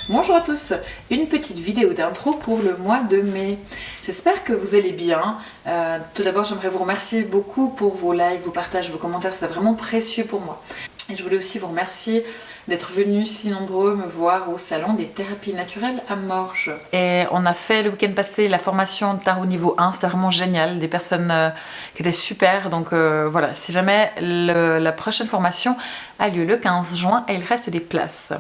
Bonjour à tous, une petite vidéo d'intro pour le mois de mai. J'espère que vous allez bien. Tout d'abord, j'aimerais vous remercier beaucoup pour vos likes, vos partages, vos commentaires, c'est vraiment précieux pour moi. Et je voulais aussi vous remercier d'être venus si nombreux me voir au salon des thérapies naturelles à Morges. Et on a fait le week-end passé la formation de tarot niveau 1, c'était vraiment génial, des personnes qui étaient super. Donc voilà, si jamais la prochaine formation a lieu le 15 juin et il reste des places.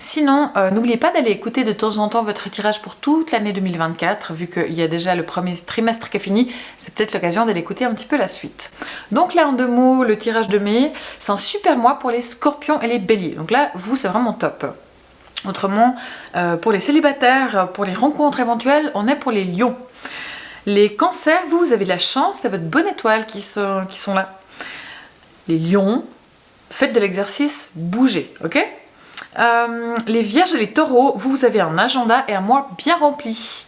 Sinon, n'oubliez pas d'aller écouter de temps en temps votre tirage pour toute l'année 2024, vu qu'il y a déjà le premier trimestre qui est fini, c'est peut-être l'occasion d'aller écouter un petit peu la suite. Donc là, en 2 mots, le tirage de mai, c'est un super mois pour les scorpions et les béliers. Donc là, vous, c'est vraiment top. Autrement, pour les célibataires, pour les rencontres éventuelles, on est pour les lions. Les cancers, vous avez de la chance, c'est votre bonne étoile qui sont là. Les lions, faites de l'exercice, bougez, ok ? Les vierges et les taureaux, vous avez un agenda et un mois bien rempli.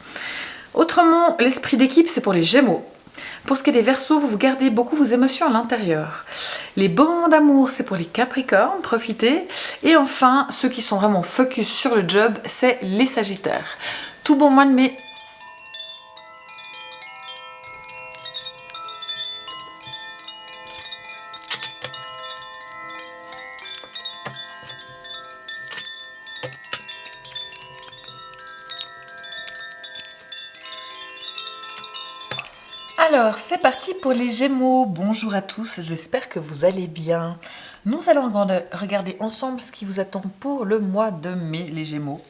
Autrement, l'esprit d'équipe, c'est pour les gémeaux. Pour ce qui est des verseaux, vous gardez beaucoup vos émotions à l'intérieur. Les beaux moments d'amour, c'est pour les capricornes, profitez. Et enfin, ceux qui sont vraiment focus sur le job, c'est les sagittaires. Tout bon mois de mai. Alors, c'est parti pour les Gémeaux. Bonjour à tous, j'espère que vous allez bien. Nous allons regarder ensemble ce qui vous attend pour le mois de mai, les Gémeaux.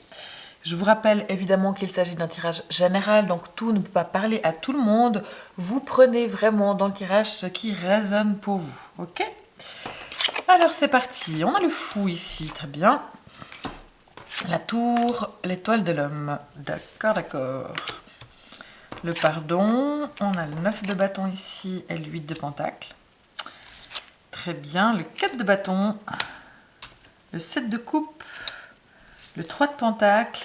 Je vous rappelle évidemment qu'il s'agit d'un tirage général, donc tout ne peut pas parler à tout le monde. Vous prenez vraiment dans le tirage ce qui résonne pour vous, ok? Alors, c'est parti. On a le fou ici, très bien. La tour, l'étoile de l'homme. D'accord, d'accord. Le pardon, on a le 9 de bâton ici et le 8 de pentacle. Très bien, le 4 de bâton, le 7 de coupe, le 3 de pentacle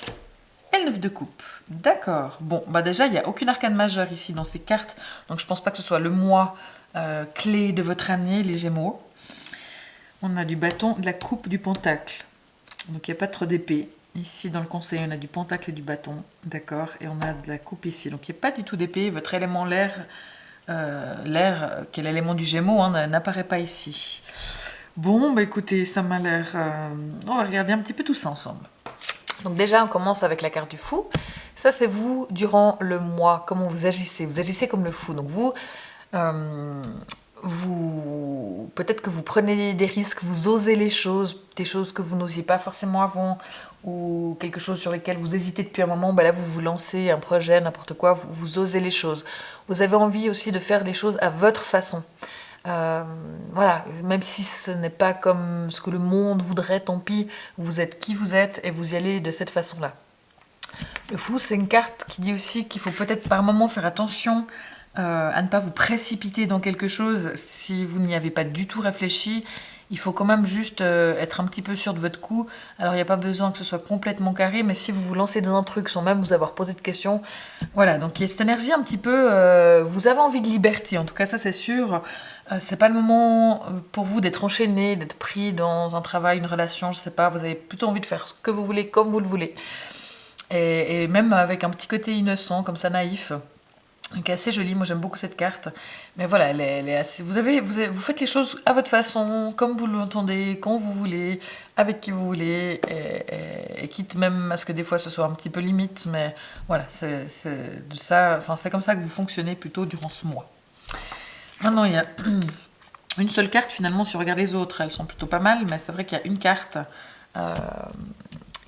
et le 9 de coupe. D'accord. Bon, bah déjà, il n'y a aucune arcane majeure ici dans ces cartes, donc je ne pense pas que ce soit le mois clé de votre année, les Gémeaux. On a du bâton, de la coupe, du pentacle. Donc il n'y a pas trop d'épée. Ici, dans le conseil, on a du pentacle et du bâton, d'accord, et on a de la coupe ici. Donc, il n'y a pas du tout d'épée. Votre élément l'air, qui est l'élément du Gémeaux, hein, n'apparaît pas ici. Bon, bah écoutez, ça m'a l'air... on va regarder un petit peu tout ça ensemble. Donc déjà, on commence avec la carte du fou. Ça, c'est vous, durant le mois, comment vous agissez. Vous agissez comme le fou. Donc, peut-être que vous prenez des risques, vous osez les choses, des choses que vous n'osiez pas forcément avant, ou quelque chose sur lequel vous hésitez depuis un moment, ben là vous vous lancez un projet, n'importe quoi, vous osez les choses. Vous avez envie aussi de faire les choses à votre façon. Voilà, même si ce n'est pas comme ce que le monde voudrait, tant pis, vous êtes qui vous êtes et vous y allez de cette façon-là. Le fou, c'est une carte qui dit aussi qu'il faut peut-être par moment faire attention à ne pas vous précipiter dans quelque chose si vous n'y avez pas du tout réfléchi. Il faut quand même juste être un petit peu sûr de votre coup. Alors, il n'y a pas besoin que ce soit complètement carré, mais si vous vous lancez dans un truc sans même vous avoir posé de questions, voilà. Donc, il y a cette énergie un petit peu... vous avez envie de liberté, en tout cas, ça, c'est sûr. C'est pas le moment pour vous d'être enchaîné, d'être pris dans un travail, une relation, je sais pas. Vous avez plutôt envie de faire ce que vous voulez, comme vous le voulez. Et même avec un petit côté innocent, comme ça, naïf. Donc assez jolie, moi j'aime beaucoup cette carte. Mais voilà, elle est assez... vous faites les choses à votre façon, comme vous l'entendez, quand vous voulez, avec qui vous voulez, et quitte même à ce que des fois ce soit un petit peu limite, mais voilà, c'est comme ça que vous fonctionnez plutôt durant ce mois. Maintenant, il y a une seule carte finalement, si on regarde les autres, elles sont plutôt pas mal, mais c'est vrai qu'il y a une carte...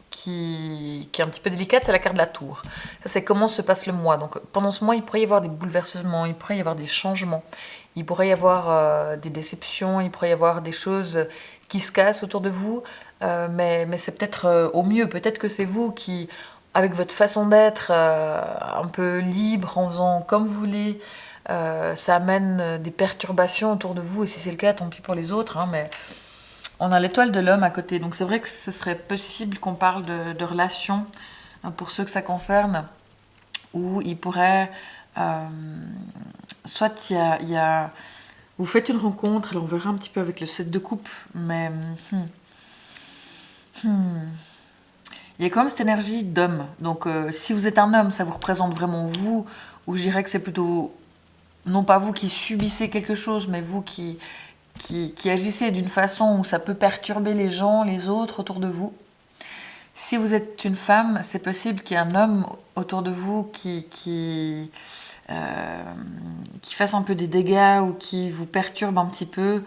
qui est un petit peu délicate, c'est la carte de la tour. Ça, c'est comment se passe le mois. Donc, pendant ce mois, il pourrait y avoir des bouleversements, il pourrait y avoir des changements, il pourrait y avoir des déceptions, il pourrait y avoir des choses qui se cassent autour de vous, mais c'est peut-être au mieux. Peut-être que c'est vous qui, avec votre façon d'être un peu libre, en faisant comme vous voulez, ça amène des perturbations autour de vous, et si c'est le cas, tant pis pour les autres, hein, mais... On a l'étoile de l'homme à côté, donc c'est vrai que ce serait possible qu'on parle de relations pour ceux que ça concerne, où il pourrait... soit il y a... Vous faites une rencontre, alors on verra un petit peu avec le 7 de coupe, mais... il y a quand même cette énergie d'homme. Donc si vous êtes un homme, ça vous représente vraiment vous, ou je dirais que c'est plutôt, non pas vous qui subissez quelque chose, mais vous qui agissez d'une façon où ça peut perturber les gens, les autres autour de vous. Si vous êtes une femme, c'est possible qu'il y ait un homme autour de vous qui fasse un peu des dégâts ou qui vous perturbe un petit peu.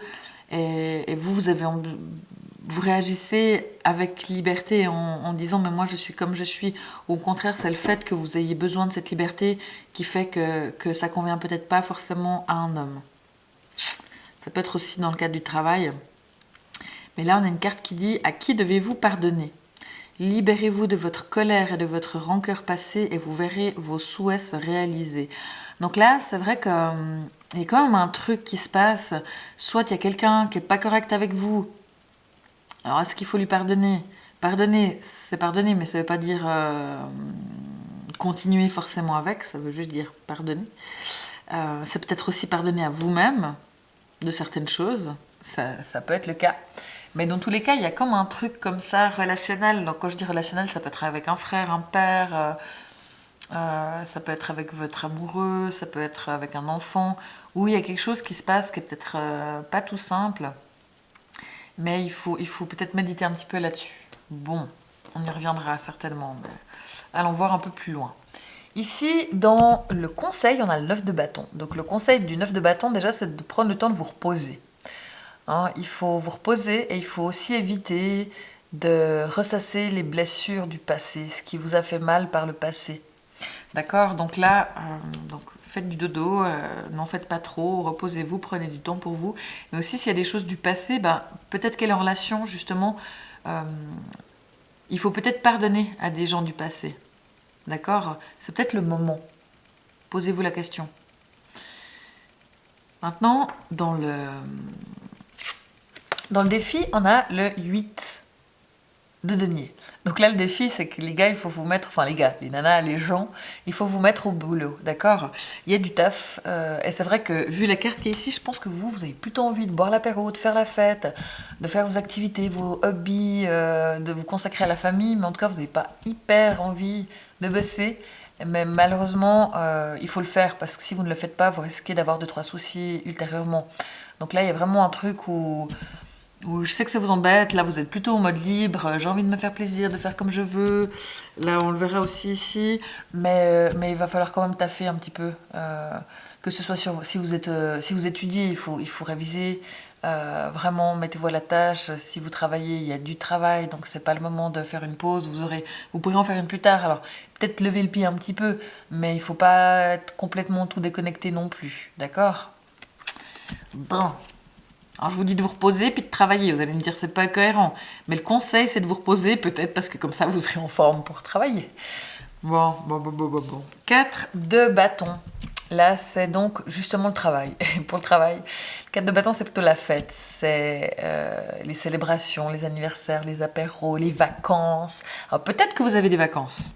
Et vous réagissez avec liberté en disant mais moi je suis comme je suis. Au contraire, c'est le fait que vous ayez besoin de cette liberté qui fait que ça convient peut-être pas forcément à un homme. Ça peut être aussi dans le cadre du travail. Mais là, on a une carte qui dit « À qui devez-vous pardonner ?» Libérez-vous de votre colère et de votre rancœur passée et vous verrez vos souhaits se réaliser. Donc là, c'est vrai qu'il y a quand même un truc qui se passe. Soit il y a quelqu'un qui n'est pas correct avec vous. Alors, est-ce qu'il faut lui pardonner? Pardonner, c'est pardonner, mais ça ne veut pas dire continuer forcément avec. Ça veut juste dire pardonner. C'est peut-être aussi pardonner à vous-même de certaines choses. Ça peut être le cas. Mais dans tous les cas, il y a comme un truc comme ça, relationnel. Donc quand je dis relationnel, ça peut être avec un frère, un père, ça peut être avec votre amoureux, ça peut être avec un enfant, où il y a quelque chose qui se passe qui est peut-être pas tout simple. Mais il faut peut-être méditer un petit peu là-dessus. Bon, on y reviendra certainement, mais allons voir un peu plus loin. Ici, dans le conseil, on a le 9 de bâton. Donc le conseil du 9 de bâton, déjà, c'est de prendre le temps de vous reposer. Hein, il faut vous reposer et il faut aussi éviter de ressasser les blessures du passé, ce qui vous a fait mal par le passé. D'accord? Donc là, donc faites du dodo, n'en faites pas trop, reposez-vous, prenez du temps pour vous. Mais aussi, s'il y a des choses du passé, ben, peut-être qu'elle est en relation, justement, il faut peut-être pardonner à des gens du passé. D'accord? C'est peut-être le moment. Posez-vous la question. Maintenant, dans le défi, on a le 8 de denier. Donc là, le défi, c'est que les gars, il faut vous mettre, enfin les gars, les nanas, les gens, il faut vous mettre au boulot, d'accord? Il y a du taf, et c'est vrai que vu la carte qui est ici, je pense que vous avez plutôt envie de boire l'apéro, de faire la fête, de faire vos activités, vos hobbies, de vous consacrer à la famille, mais en tout cas, vous n'avez pas hyper envie de bosser. Mais malheureusement, il faut le faire, parce que si vous ne le faites pas, vous risquez d'avoir 2-3 soucis ultérieurement. Donc là, il y a vraiment un truc où je sais que ça vous embête, là vous êtes plutôt en mode libre, j'ai envie de me faire plaisir, de faire comme je veux, là on le verra aussi ici, mais il va falloir quand même taffer un petit peu, que ce soit si vous étudiez, il faut réviser, vraiment mettez-vous à la tâche, si vous travaillez, il y a du travail, donc c'est pas le moment de faire une pause, vous pourrez en faire une plus tard, alors peut-être lever le pied un petit peu, mais il faut pas être complètement tout déconnecté non plus, d'accord? Bon. Alors je vous dis de vous reposer puis de travailler, vous allez me dire c'est pas cohérent, mais le conseil c'est de vous reposer peut-être parce que comme ça vous serez en forme pour travailler. Bon. 4 de bâton. Là c'est donc justement le travail. Pour le travail, 4 de bâton c'est plutôt la fête, c'est les célébrations, les anniversaires, les apéros, les vacances. Alors peut-être que vous avez des vacances.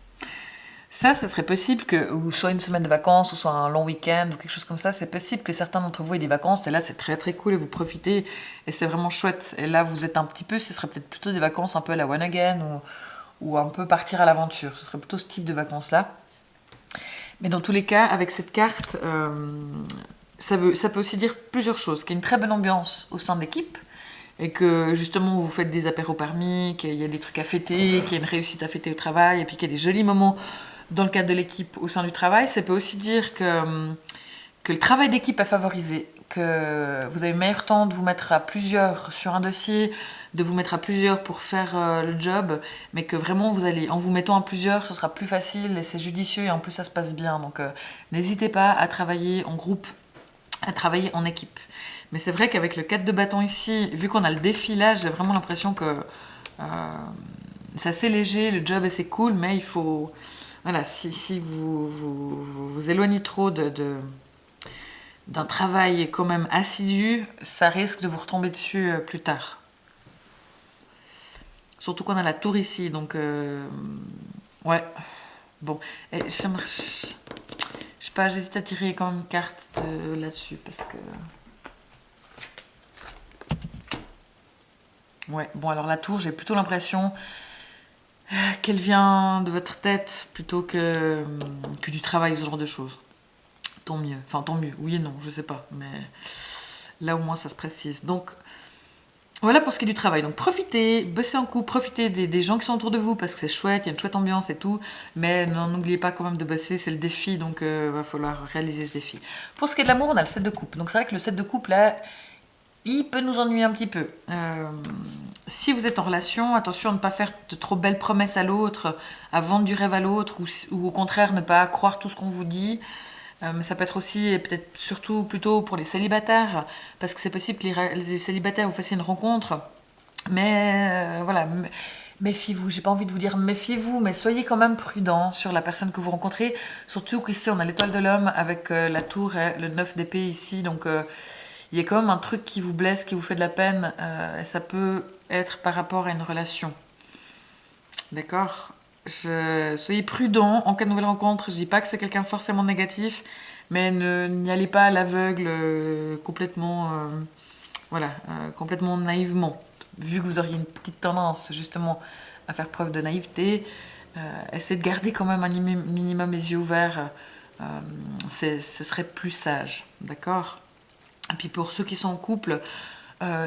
Ça, ce serait possible que, ou soit une semaine de vacances, ou soit un long week-end, ou quelque chose comme ça, c'est possible que certains d'entre vous aient des vacances, et là c'est très très cool, et vous profitez, et c'est vraiment chouette. Et là vous êtes un petit peu, ce serait peut-être plutôt des vacances un peu à la one again, ou un peu partir à l'aventure, ce serait plutôt ce type de vacances-là. Mais dans tous les cas, avec cette carte, ça peut aussi dire plusieurs choses, qu'il y a une très bonne ambiance au sein de l'équipe, et que justement vous faites des apéros permis, qu'il y a des trucs à fêter, qu'il y a une réussite à fêter au travail, et puis qu'il y a des jolis moments dans le cadre de l'équipe au sein du travail. Ça peut aussi dire que le travail d'équipe est favorisé, que vous avez meilleur temps de vous mettre à plusieurs sur un dossier, de vous mettre à plusieurs pour faire le job, mais que vraiment en vous mettant à plusieurs, ce sera plus facile et c'est judicieux et en plus ça se passe bien. Donc n'hésitez pas à travailler en groupe, à travailler en équipe. Mais c'est vrai qu'avec le 4 de bâton ici, vu qu'on a le défi là, j'ai vraiment l'impression que c'est assez léger, le job est assez cool, mais il faut... Voilà, si vous éloignez trop d'un travail quand même assidu, ça risque de vous retomber dessus plus tard. Surtout qu'on a la tour ici, donc... ouais. Bon. Et je sais pas, j'hésite à tirer quand même une carte là-dessus, parce que... Ouais, bon alors la tour, j'ai plutôt l'impression qu'elle vient de votre tête plutôt que du travail, ce genre de choses. Tant mieux. Enfin, tant mieux. Oui et non, je sais pas. Mais là, au moins, ça se précise. Donc, voilà pour ce qui est du travail. Donc, profitez, bossez en couple, profitez des gens qui sont autour de vous parce que c'est chouette, il y a une chouette ambiance et tout. Mais n'oubliez pas quand même de bosser, c'est le défi. Donc, va falloir réaliser ce défi. Pour ce qui est de l'amour, on a le 7 de coupe. Donc, c'est vrai que le 7 de coupe, là, il peut nous ennuyer un petit peu. Si vous êtes en relation, attention à ne pas faire de trop belles promesses à l'autre, à vendre du rêve à l'autre, ou au contraire ne pas croire tout ce qu'on vous dit. Mais ça peut être aussi, et peut-être surtout plutôt pour les célibataires, parce que c'est possible que les célibataires vous fassiez une rencontre. Mais voilà, méfiez-vous. J'ai pas envie de vous dire méfiez-vous, mais soyez quand même prudent sur la personne que vous rencontrez. Surtout qu'ici on a l'étoile de l'homme avec la tour et le 9 d'épée ici, donc il y a quand même un truc qui vous blesse, qui vous fait de la peine, et ça peut être par rapport à une relation. D'accord? Soyez prudent en cas de nouvelle rencontre. Je dis pas que c'est quelqu'un forcément négatif, mais n'y allez pas à l'aveugle complètement, voilà, complètement naïvement. Vu que vous auriez une petite tendance justement à faire preuve de naïveté, essayez de garder quand même un minimum les yeux ouverts. Ce serait plus sage, d'accord? Et puis pour ceux qui sont en couple,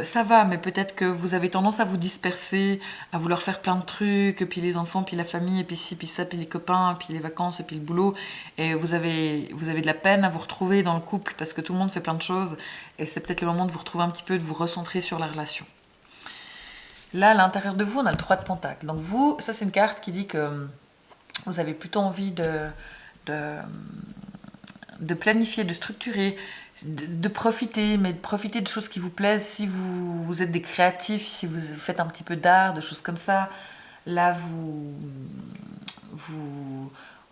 ça va, mais peut-être que vous avez tendance à vous disperser, à vouloir faire plein de trucs, puis les enfants, puis la famille, et puis ci, puis ça, puis les copains, puis les vacances, et puis le boulot. Et vous avez de la peine à vous retrouver dans le couple parce que tout le monde fait plein de choses. Et c'est peut-être le moment de vous retrouver un petit peu, de vous recentrer sur la relation. Là, à l'intérieur de vous, on a le 3 de Pentacle. Donc vous, ça c'est une carte qui dit que vous avez plutôt envie de planifier, de structurer, de profiter, mais de profiter de choses qui vous plaisent. Si vous êtes des créatifs, si vous faites un petit peu d'art, de choses comme ça, là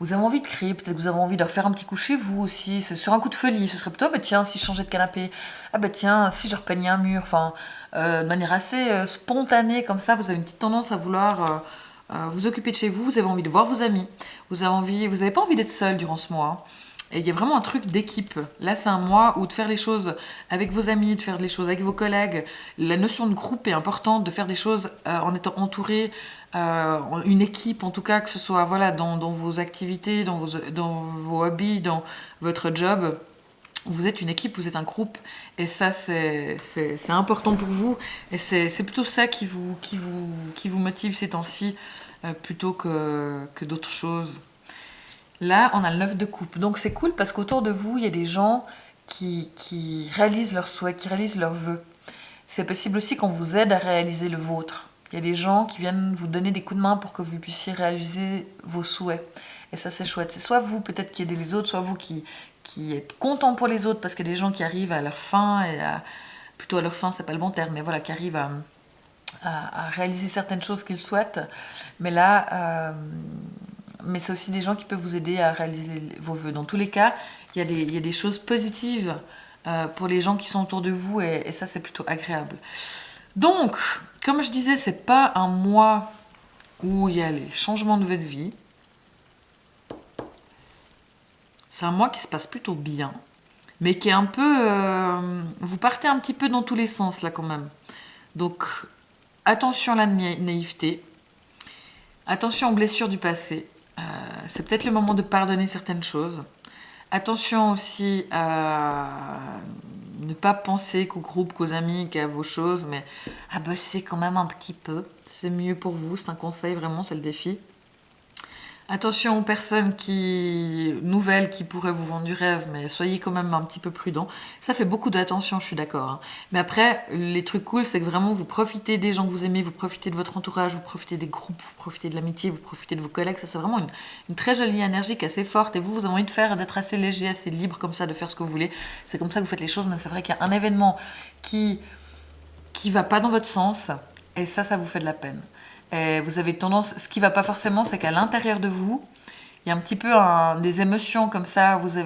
vous avez envie de créer, peut-être que vous avez envie de refaire un petit coup chez vous aussi, c'est sur un coup de folie, ce serait plutôt, bah tiens, si je changeais de canapé, ah bah tiens, si je repeignais un mur, enfin, de manière assez spontanée comme ça, vous avez une petite tendance à vouloir vous occuper de chez vous, vous avez envie de voir vos amis, vous n'avez pas envie d'être seul durant ce mois, hein. Et il y a vraiment un truc d'équipe. Là, c'est un mois où de faire les choses avec vos amis, de faire les choses avec vos collègues. La notion de groupe est importante, de faire des choses en étant entouré, une équipe en tout cas, que ce soit voilà, dans vos activités, dans vos hobbies, dans votre job. Vous êtes une équipe, vous êtes un groupe. Et ça, c'est important pour vous. Et c'est plutôt ça qui vous motive ces temps-ci, plutôt que d'autres choses. Là, on a le 9 de coupe. Donc c'est cool parce qu'autour de vous, il y a des gens qui réalisent leurs souhaits, qui réalisent leurs vœux. C'est possible aussi qu'on vous aide à réaliser le vôtre. Il y a des gens qui viennent vous donner des coups de main pour que vous puissiez réaliser vos souhaits. Et ça, c'est chouette. C'est soit vous, peut-être, qui aidez les autres, soit vous qui êtes content pour les autres parce qu'il y a des gens qui arrivent à leur fin, plutôt à leur fin, c'est pas le bon terme, mais voilà, qui arrivent à réaliser certaines choses qu'ils souhaitent. Mais là, mais c'est aussi des gens qui peuvent vous aider à réaliser vos vœux. Dans tous les cas, il y a des choses positives pour les gens qui sont autour de vous et ça, c'est plutôt agréable. Donc, comme je disais, c'est pas un mois où il y a les changements de votre vie. C'est un mois qui se passe plutôt bien, mais qui est un peu... vous partez un petit peu dans tous les sens, là, quand même. Donc, attention à la naïveté. Attention aux blessures du passé. C'est peut-être le moment de pardonner certaines choses. Attention aussi à ne pas penser qu'au groupe, qu'aux amis, qu'à vos choses, mais à bosser quand même un petit peu. C'est mieux pour vous, c'est un conseil, vraiment, c'est le défi. Attention aux personnes nouvelles qui pourraient vous vendre du rêve, mais soyez quand même un petit peu prudent. Ça fait beaucoup d'attention, je suis d'accord, hein. Mais après, les trucs cool, c'est que vraiment vous profitez des gens que vous aimez, vous profitez de votre entourage, vous profitez des groupes, vous profitez de l'amitié, vous profitez de vos collègues. Ça, c'est vraiment une très jolie énergie qui est assez forte. Et vous avez envie de faire, d'être assez léger, assez libre comme ça, de faire ce que vous voulez. C'est comme ça que vous faites les choses, mais c'est vrai qu'il y a un événement qui va pas dans votre sens, et ça vous fait de la peine. Et vous avez tendance, ce qui va pas forcément, c'est qu'à l'intérieur de vous, il y a un petit peu des émotions comme ça. Vous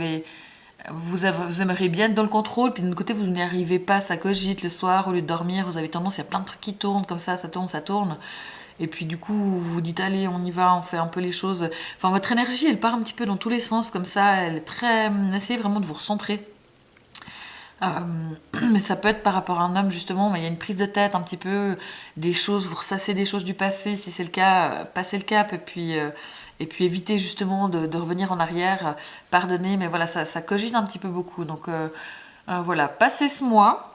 aimeriez bien être dans le contrôle, puis d'un côté vous n'y arrivez pas, ça cogite le soir au lieu de dormir. Vous avez tendance, il y a plein de trucs qui tournent comme ça tourne. Et puis du coup, vous vous dites allez, on y va, on fait un peu les choses. Enfin, votre énergie, elle part un petit peu dans tous les sens comme ça. Elle est très, essayez vraiment de vous recentrer. Euh, mais ça peut être par rapport à un homme justement, mais il y a une prise de tête un petit peu, des choses, vous ressassez des choses du passé, si c'est le cas, passez le cap et puis évitez justement de revenir en arrière, pardonner, mais voilà, ça cogite un petit peu beaucoup. Donc voilà, passez ce mois,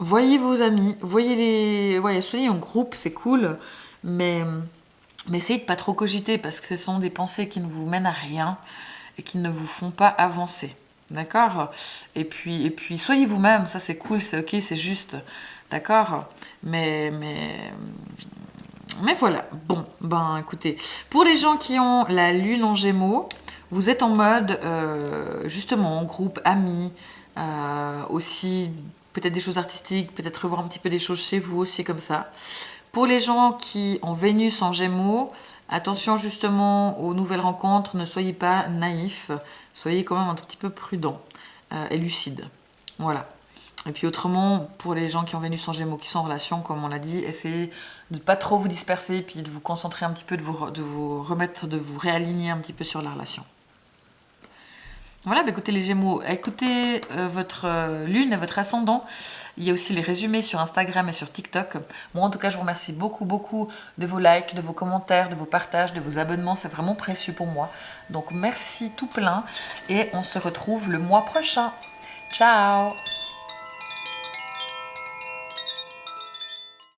voyez vos amis, soyez en groupe, c'est cool, mais, mais essayez de pas trop cogiter parce que ce sont des pensées qui ne vous mènent à rien et qui ne vous font pas avancer. D'accord. Et puis soyez vous-même, ça c'est cool, c'est ok, c'est juste. D'accord. Mais voilà. Bon, ben écoutez, pour les gens qui ont la lune en gémeaux, vous êtes en mode, justement, en groupe, amis, aussi peut-être des choses artistiques, peut-être revoir un petit peu des choses chez vous aussi comme ça. Pour les gens qui ont Vénus en gémeaux, attention justement aux nouvelles rencontres, ne soyez pas naïfs, soyez quand même un tout petit peu prudents et lucides. Voilà. Et puis autrement, pour les gens qui ont Vénus en gémeaux, qui sont en relation, comme on l'a dit, essayez de ne pas trop vous disperser, puis de vous concentrer un petit peu, de vous remettre, de vous réaligner un petit peu sur la relation. Voilà, bah écoutez les Gémeaux, écoutez votre lune et votre ascendant. Il y a aussi les résumés sur Instagram et sur TikTok. Moi en tout cas, je vous remercie beaucoup, beaucoup de vos likes, de vos commentaires, de vos partages, de vos abonnements. C'est vraiment précieux pour moi. Donc merci tout plein et on se retrouve le mois prochain. Ciao!